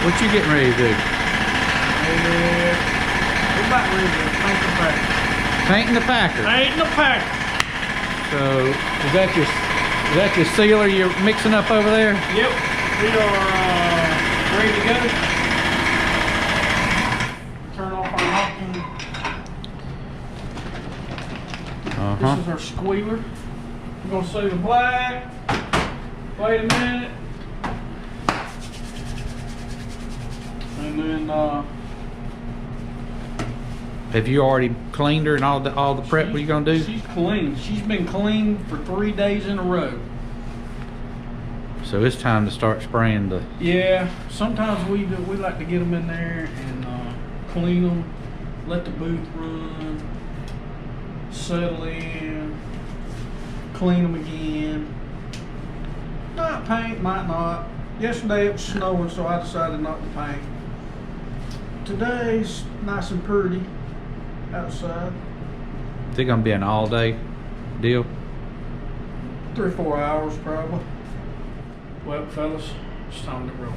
What you getting ready to do? We're about ready to paint the Packard. Painting the Packard. Painting the Packard. So is that your sealer you're mixing up over there? Yep. We are ready to go. Turn off our locking. This is our squealer. We're gonna see the black. Wait a minute. And then have you already cleaned her and all the prep? What are you gonna do? She's clean. She's been clean for 3 days in a row. So it's time to start spraying the. Yeah. Sometimes we like to get them in there and clean them, let the booth run, settle in, clean them again. Might paint, might not. Yesterday it was snowing, so I decided not to paint. Today's nice and pretty outside. Is it gonna be an all-day deal? 3 or 4 hours probably. Well, fellas, it's time to roll.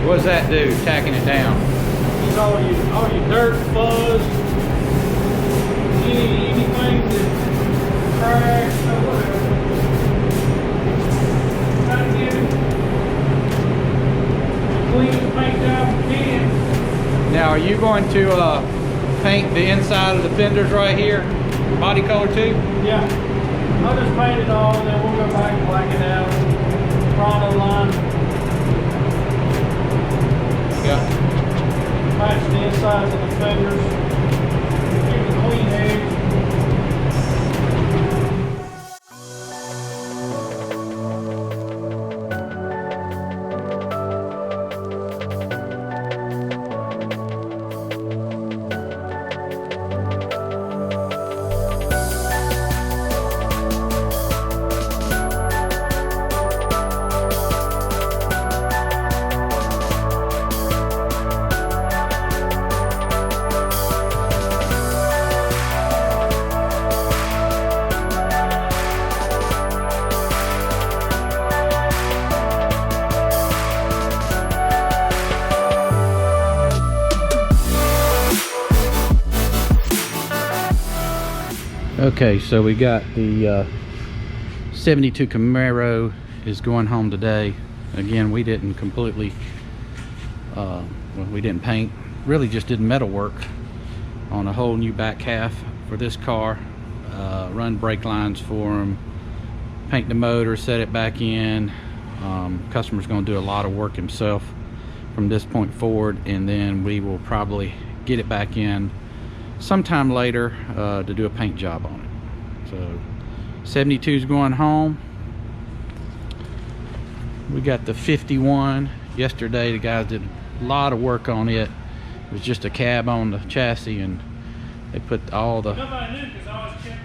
What does that do, tacking it down? It's all your dirt, fuzz, anything that cracks or whatever. Try to get it clean the paint job we can. Now, are you going to paint the inside of the fenders right here, body color too? Yeah. I'll just paint it all and then we'll go back and black it out. Chrono line. Yeah. Match the insides of the fenders. Keep the clean edge. Okay, so we got the 72 Camaro is going home today. Again, we didn't completely, well, we didn't paint, really just did metal work on a whole new back half for this car. Run brake lines for them, paint the motor, set it back in. Customer's going to do a lot of work himself from this point forward, and then we will probably get it back in sometime later to do a paint job on it. So 72 is going home. We got the 51 yesterday. The guys did a lot of work on it. It was just a cab on the chassis, and they put all the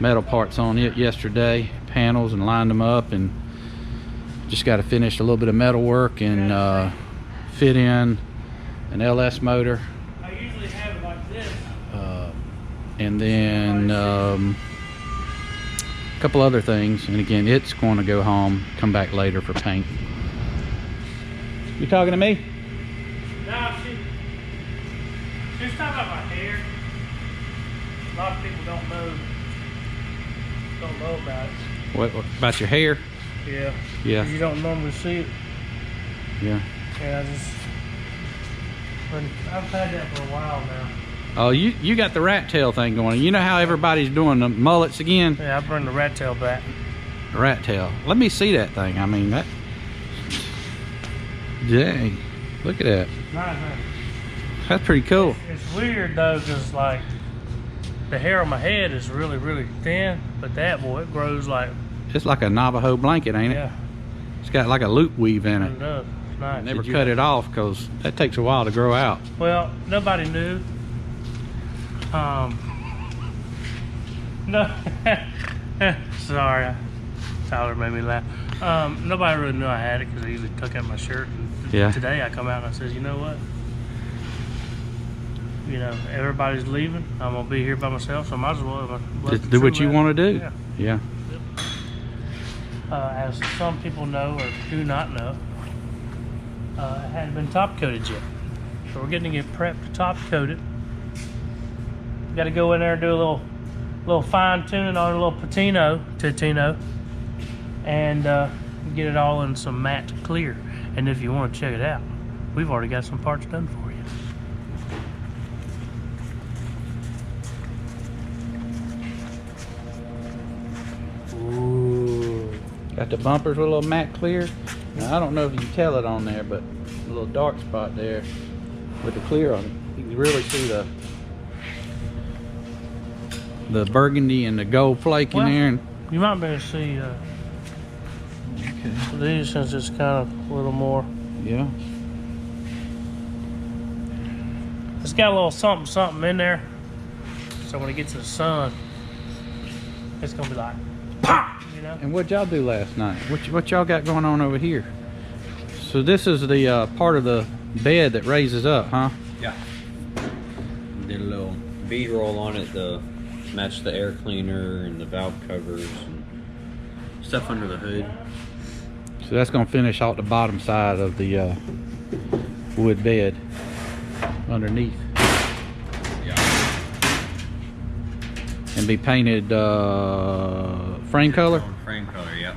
metal parts on it yesterday, panels, and lined them up, and just got to finish a little bit of metal work and fit in an LS motor. I usually have it like this. And then a couple other things, and again, it's going to go home, come back later for paint. You talking to me? No, she's talking about my hair. A lot of people don't know about it. What about your hair? Yeah. Yeah. 'Cause you don't normally see it. Yeah. Yeah, I've had that for a while now. Oh, you got the rat tail thing going. You know how everybody's doing the mullets again? Yeah, I bring the rat tail back. Rat tail. Let me see that thing. I mean, that Dang. Look at that. Nice, huh? That's pretty cool. It's weird though, cause like the hair on my head is really, really thin, but that boy, it grows like. It's like a Navajo blanket, ain't it? Yeah. It's got like a loop weave in It it. does. It's nice. Never cut it off because that takes a while to grow out. Well, nobody knew. No. Sorry, Tyler made me laugh. Nobody really knew I had it because I usually tuck out my shirt. And Yeah. Today I come out and I says, you know what? You know, everybody's leaving. I'm gonna be here by myself, so I might as well Just do what you want to do. Yeah. Yeah. As some people know or do not know, it hadn't been top coated yet. So we're getting to get prepped to top coat it. Got to go in there and do a little fine tuning on a little patino, and get it all in some matte clear. And if you want to check it out, we've already got some parts done for you. Got the bumpers with a little matte clear. Now I don't know if you can tell it on there, but a little dark spot there with the clear on it. You can really see the burgundy and the gold flake in there. And You might be able to see these since it's kind of a little more. yeah. It's got a little something in there. So when it gets to the sun, it's gonna be like pop, you know. And what y'all do last night? What y'all got going on over here? So this is the part of the bed that raises up, huh? Yeah. Did a little bead roll on it to match the air cleaner and the valve covers and stuff under the hood. So that's gonna finish out the bottom side of the wood bed underneath. Yeah. And be painted frame color. Frame color, yeah.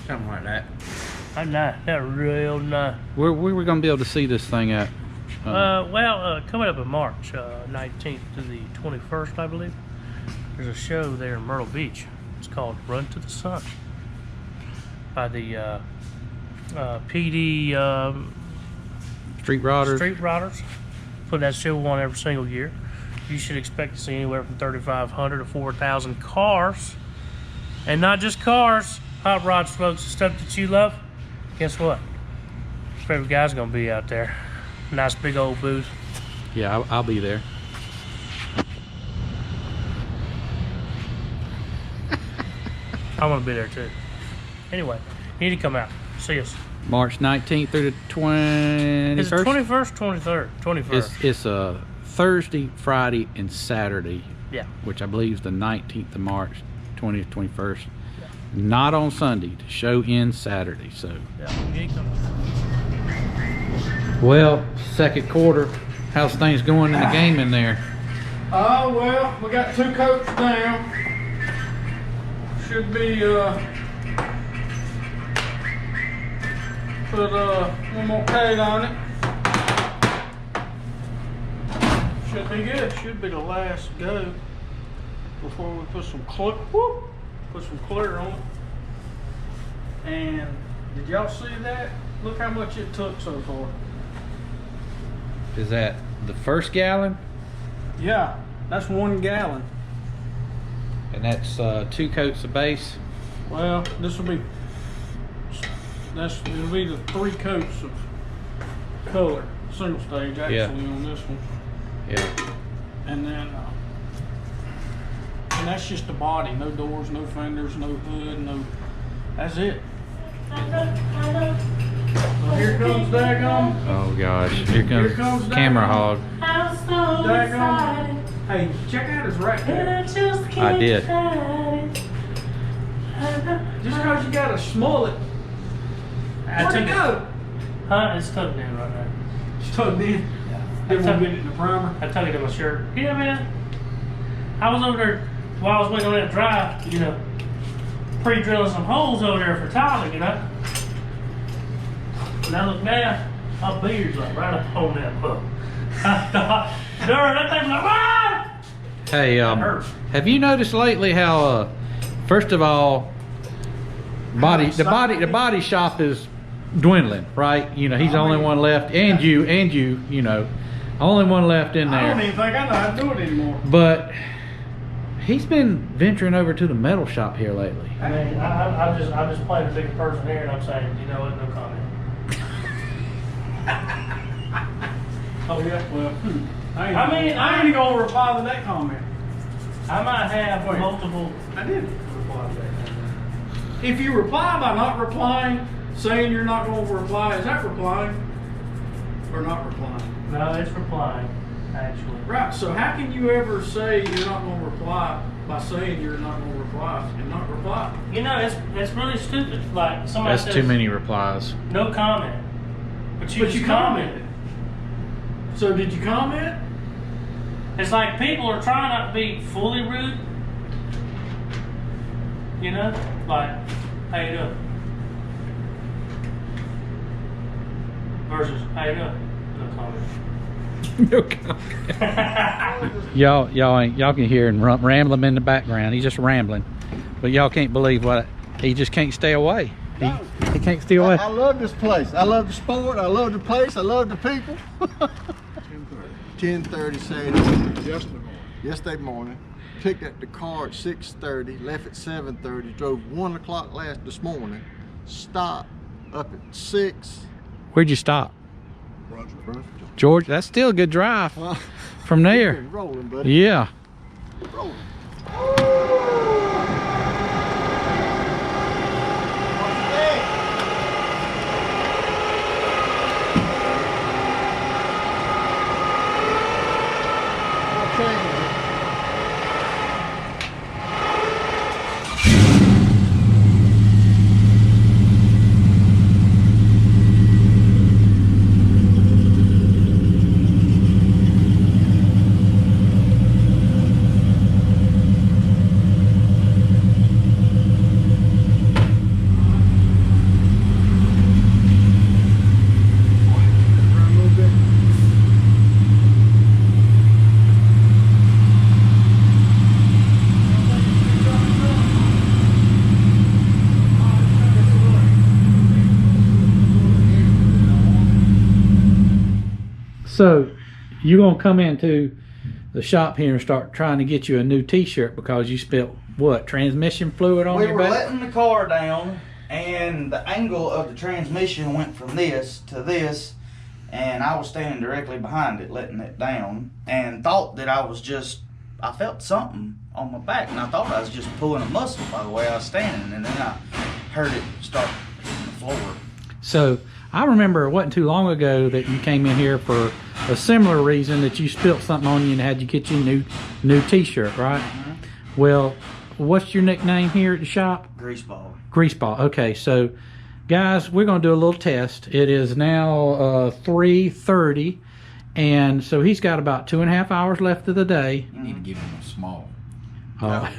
Something like that. That real nice. Where we gonna be able to see this thing at? Coming up in March 19th to the 21st, I believe. There's a show there in Myrtle Beach. It's called Run to the Sun by the PD Street Rodders. Street Rodders. Put that show on every single year. You should expect to see anywhere from 3,500 to 4,000 cars, and not just cars. Hot rods, folks, the stuff that you love. Guess what? Your favorite guy's gonna be out there. Nice big old booth. Yeah, I'll be there. I'm gonna be there too. Anyway, you need to come out. See us. March 19th through the 21st. Is it 21st, 23rd? 21st. It's a Thursday, Friday, and Saturday. Yeah. Which I believe is the 19th of March, 20th, 21st. Yeah. Not on Sunday. The show ends Saturday. So. Yeah. You need to come. Well, second quarter. How's things going in the game in there? Oh, well, we got 2 coats down. Should be, put one more coat on it. Should be good. Should be the last go before we put some clear on it. And did y'all see that? Look how much it took so far. Is that the first gallon? Yeah, that's 1 gallon. And that's 2 coats of base. Well, it'll be the 3 coats of color, single stage actually on this one. Yeah. And then, and that's just the body, no doors, no fenders, no hood, that's it. So here comes Daggum. Oh gosh, here comes Camera Hog. Daggum. Hey, check out his rack there. I did. Just because you got a smullet. Where'd it go? Huh? It's tucked in right there. It's tucked in? Yeah. Didn't want to get it in the primer? I tucked it in my shirt. Yeah, man. I was over there while I was waiting on that dry, you know, pre-drilling some holes over there for tiling, you know. And I look down, my beard's like right up on that hook. I thought, that thing was like, ah! Hey, have you noticed lately how, first of all, The body shop is dwindling, right? You know, he's the only one left, and you know, only one left in there. I don't even think I know how to do it anymore. But he's been venturing over to the metal shop here lately. I mean, I'm just playing a bigger person here, and I'm saying, you know what, no comment. Oh yeah, well, I ain't gonna reply to that comment. I might have Wait. multiple. I did reply to that comment. If you reply by not replying, saying you're not gonna reply, is that replying or not replying? No, it's replying, actually. Right. So how can you ever say you're not gonna reply by saying you're not gonna reply and not reply? You know, it's really stupid. Like somebody That's says, too many replies. no comment, but you just commented. So did you comment? It's like people are trying not to be fully rude. You know, like, how you doing? Versus, how you doing? No comment. No comment. y'all can hear him rambling in the background. He's just rambling, but y'all can't believe what he just can't stay away. He can't stay away. I love this place. I love the sport. I love the place. I love the people. 10:30 Saturday. Yesterday morning. Picked up the car at 6:30. Left at 7:30. Drove 1 o'clock this morning. Stopped up at 6. Where'd you stop? George. That's still a good drive from there. Rolling, buddy. Yeah. Rolling. So you're gonna come into the shop here and start trying to get you a new T-shirt because you spilled what, transmission fluid on We your were back? letting the car down, and the angle of the transmission went from this to this, and I was standing directly behind it, letting it down, and thought that I felt something on my back, and I thought I was just pulling a muscle by the way I was standing, and then I heard it start hitting the floor. So I remember it wasn't too long ago that you came in here for a similar reason, that you spilt something on you and had you get you a new T-shirt, right? Mm-hmm. Well, what's your nickname here at the shop? Greaseball. Greaseball. Okay, so guys, we're going to do a little test. It is now 3:30, and so he's got about 2.5 hours left of the day. You need to give him a small. Well,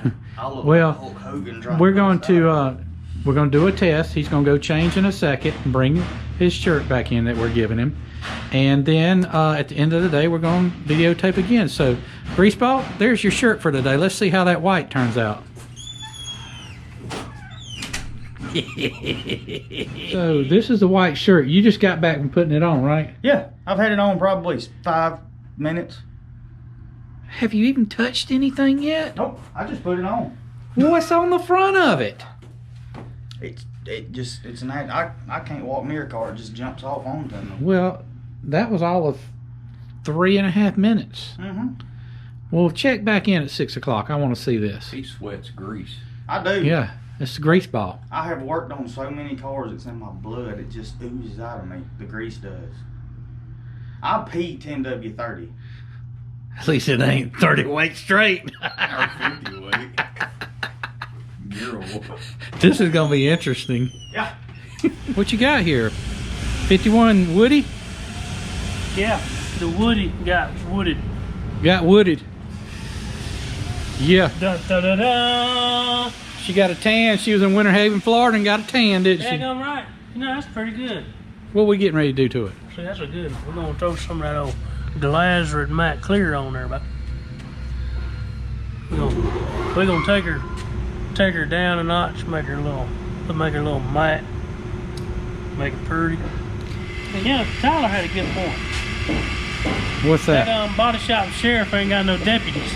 we're going to do a test. He's going to go change in a second and bring his shirt back in that we're giving him, and then at the end of the day we're going to videotape again. So Greaseball, there's your shirt for today. Let's see how that white turns out. So this is the white shirt. You just got back from putting it on, right? Yeah, I've had it on probably 5 minutes. Have you even touched anything yet? Nope, I just put it on. What's on the front of it? It's an act. I can't walk near a car. It just jumps off onto me. Well, that was all of 3.5 minutes. Mm-hmm. Well, check back in at 6 o'clock. I want to see this. He sweats grease. I do. Yeah, it's the Greaseball. I have worked on so many cars, it's in my blood. It just oozes out of me. The grease does. I pee 10W30. At least it ain't 30 weight straight. Or 50 weight. You're a This is going to be interesting. Yeah. What you got here? 51 Woodie? Yeah, the Woodie got wooded. Got wooded. Yeah. Da da da da. She got a tan. She was in Winter Haven, Florida, and got a tan, didn't she? Yeah, I'm right. You know, that's pretty good. What are we getting ready to do to it? See, that's a good one. We're going to throw some of that old Glazerate Matte Clear on there, but we're gonna take her down a notch, make her a little to make it a little matte, make it pretty. And yeah, Tyler had a good point. What's that? That body shop sheriff ain't got no deputies.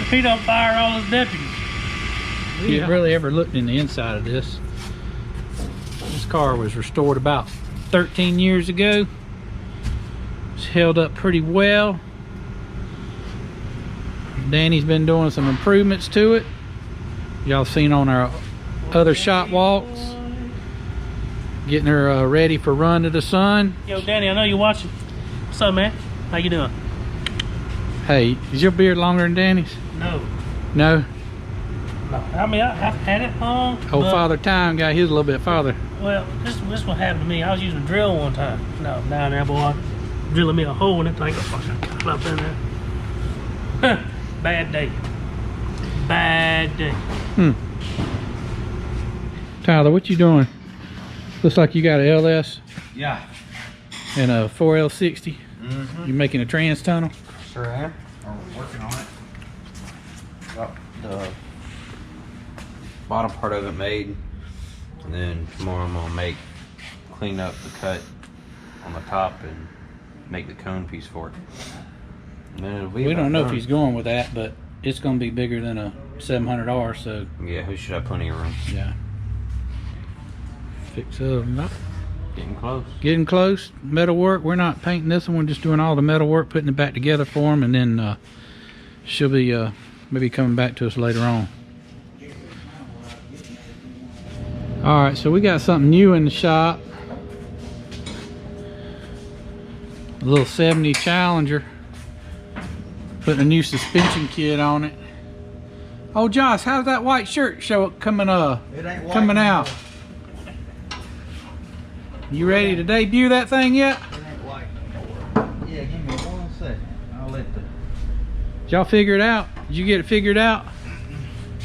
He don't fire all his deputies. We ain't really ever looked in the inside of this. This car was restored about 13 years ago. It's held up pretty well. Danny's been doing some improvements to it. Y'all seen on our other shop walks. Getting her ready for run to the sun. Yo, Danny, I know you're watching. What's up, man? How you doing? Hey, is your beard longer than Danny's? No. No? No. I mean, I've had it long. Old but- Father Time got his a little bit farther. Well, this what happened to me. I was using a drill one time. No, down there, boy. Drilling me a hole in it. Thing fucking cut up in there. Bad day. Bad day. Tyler, what you doing? Looks like you got a LS Yeah. and a 4L60. Mm-hmm. You making a trans tunnel? Sure am. We're working on it. Got the bottom part of it made. And then tomorrow I'm gonna clean up the cut on the top and make the cone piece for it. And then it'll be We about don't know if done. he's going with that, but it's going to be bigger than a 700R, so Yeah, we should have plenty of room. yeah. Fix up. Getting close. Getting close. Metal work. We're not painting this one. We're just doing all the metal work, putting it back together for him, and then she'll be maybe coming back to us later on. All right, so we got something new in the shop. A little 70 Challenger. Putting a new suspension kit on it. Oh, Josh, how's that white shirt show coming It ain't white coming no out? You ready to debut that thing yet? more. It ain't white no more. Yeah, give me 1 second. I'll let the. Did y'all figure it out? Did you get it figured out?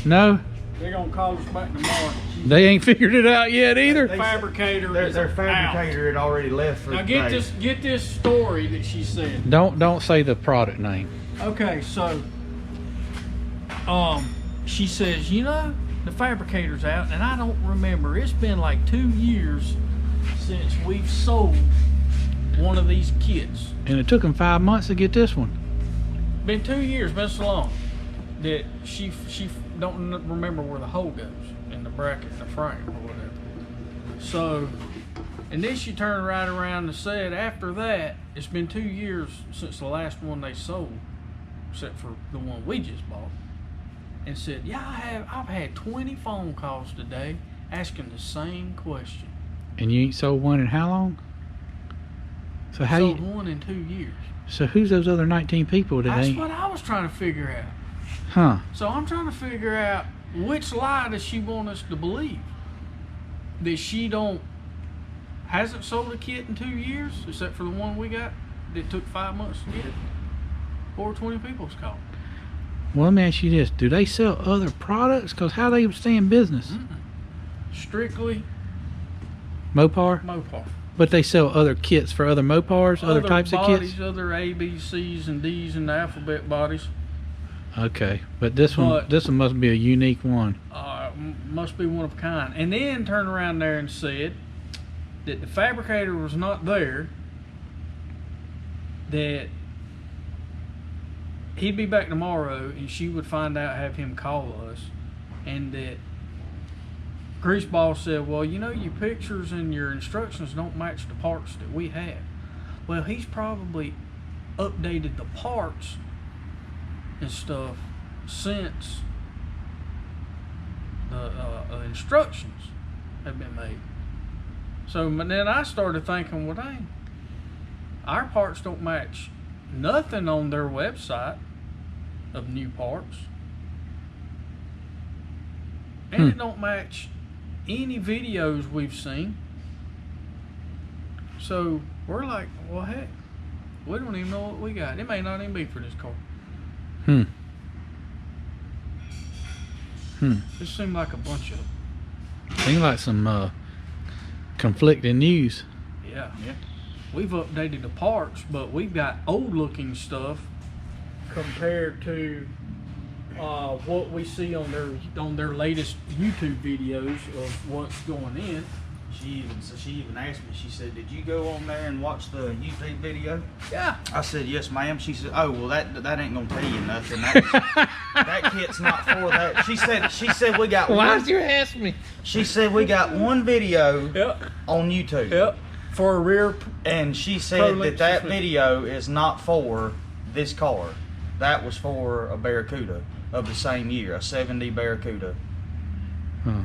No? They're gonna call us back tomorrow. They ain't figured it out yet either? Fabricator is Their out. fabricator had already left for Now the get day. this story that she said. Don't say the product name. Okay, so she says, you know, the fabricator's out, and I don't remember. It's been like 2 years since we've sold one of these kits. And it took them 5 months to get this one. Been 2 years, been so long that she don't remember where the hole goes in the bracket in the frame or whatever. So, and then she turned right around and said, after that, it's been 2 years since the last one they sold, except for the one we just bought. And said, yeah, I've had 20 phone calls today asking the same question. And you ain't sold one in how long? So how Sold you? one in 2 years. So who's those other 19 people that That's ain't? what I was trying to figure out. Huh? So I'm trying to figure out which lie does she want us to believe? That she hasn't sold a kit in 2 years, except for the one we got that took 5 months to get, or 20 people's called. Well, let me ask you this: do they sell other products? Cause how they stay in business? Strictly Mopar, Mopar. but they sell other kits for other Mopars, other types bodies, of kits. other A, B, C's, and D's, and the alphabet bodies. Okay, but this one must be a unique one. Must be one of a kind. And then turned around there and said that the fabricator was not there, that he'd be back tomorrow and she would find out, have him call us, and that Greaseball said, well, you know, your pictures and your instructions don't match the parts that we have. Well, he's probably updated the parts and stuff since the instructions have been made. So but then I started thinking, well, dang, our parts don't match nothing on their website of new parts, and it don't match any videos we've seen. So we're like, well, heck, we don't even know what we got. It may not even be for this car. This seemed like a bunch of, Seems like some conflicting news. yeah. We've updated the parts, but we've got old looking stuff compared to what we see on their latest YouTube videos of what's going in. She even asked me, she said, did you go on there and watch the YouTube video? Yeah. I said, yes, ma'am. She said, oh, well, that ain't gonna tell you nothing. That kit's not for that. She said we got Why'd you ask me? She said we got one video on YouTube. Yep. For a rear. And she said that video is not for this car. That was for a Barracuda of the same year, a 70 Barracuda. Huh.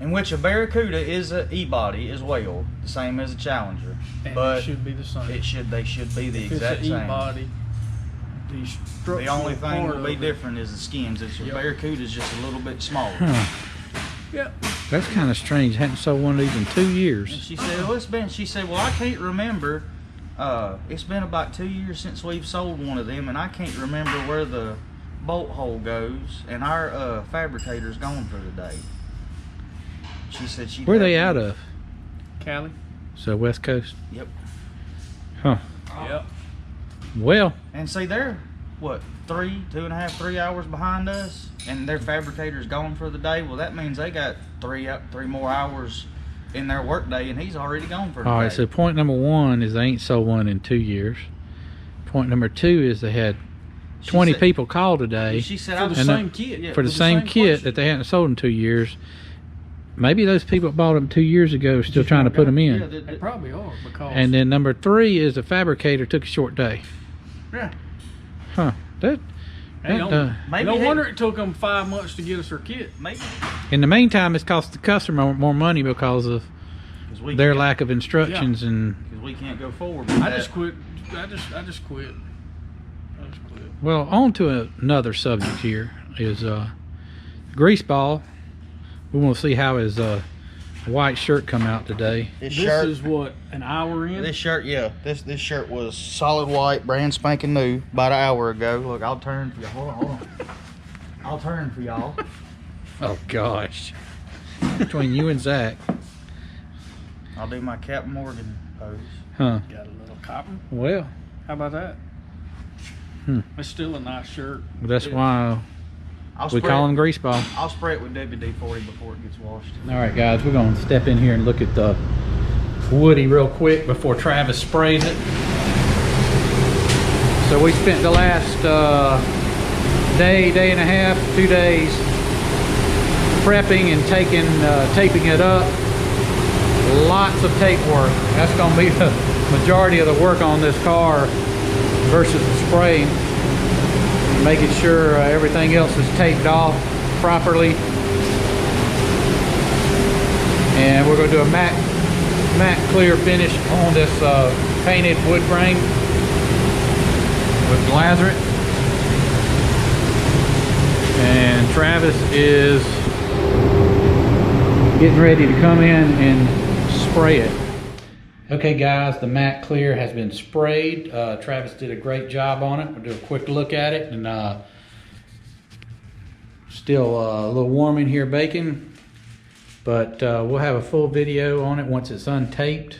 In which a Barracuda is an e-body as well, the same as a Challenger. And but it should be the same. They should be the exact it's an same. E-body. The only thing will be different is the skins. It's your Barracuda is just a little bit smaller. Huh. Yep. That's kind of strange. Hadn't sold one of these in 2 years. And she said, well, she said, well, I can't remember. It's been about 2 years since we've sold one of them, and I can't remember where the bolt hole goes, and our fabricator's gone for the day. She said she. Where are they out of? Cali. So West Coast. Yep. Huh. Yep. Well. And see, they're what, 2.5, 3 hours behind us, and their fabricator's gone for the day. Well, that means they got three more hours in their work day, and he's already gone for the day. All right. So point number 1 is they ain't sold one in 2 years. Point number 2 is they had 20 people call today. She said, for the same kit. For the same kit that they hadn't sold in 2 years. Maybe those people that bought them 2 years ago are still trying to put them in. Yeah, They probably are because. And then number 3 is the fabricator took a short day. Yeah. Huh. Hey, Maybe no wonder it took them 5 months to get us our kit. Maybe. In the meantime, it's cost the customer more money because of their lack of instructions and. Because we can't go forward. I just quit. I just quit. Well, on to another subject here is grease ball. We want to see how his white shirt come out today. This This shirt is what, an hour in? This shirt, yeah. This shirt was solid white, brand spanking new, about an hour ago. Look, I'll turn for y'all. Hold on. I'll turn for y'all. Oh gosh. Between you and Zach. I'll do my Captain Morgan pose. Huh. Got a little copper. Well, How about that? It's still a nice shirt. that's why we call him grease ball. I'll spray it with WD-40 before it gets washed. All right, guys, we're going to step in here and look at the Woodie real quick before Travis sprays it. So we spent the last day and a half, 2 days prepping and taping it up. Lots of tape work. That's going to be the majority of the work on this car versus the spraying. Making sure everything else is taped off properly. And we're going to do a matte clear finish on this painted wood frame with Glazeret. And Travis is getting ready to come in and spray it. Okay guys, the matte clear has been sprayed. Travis did a great job on it. We'll do a quick look at it. And still a little warm in here baking, but we'll have a full video on it once it's untaped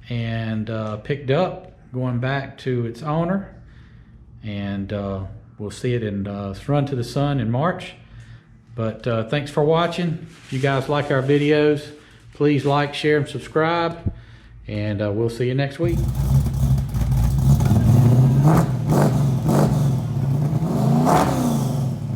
and picked up, going back to its owner. And we'll see it in Run to the Sun in March. But thanks for watching. If you guys like our videos, please like, share, and subscribe. And we'll see you next week.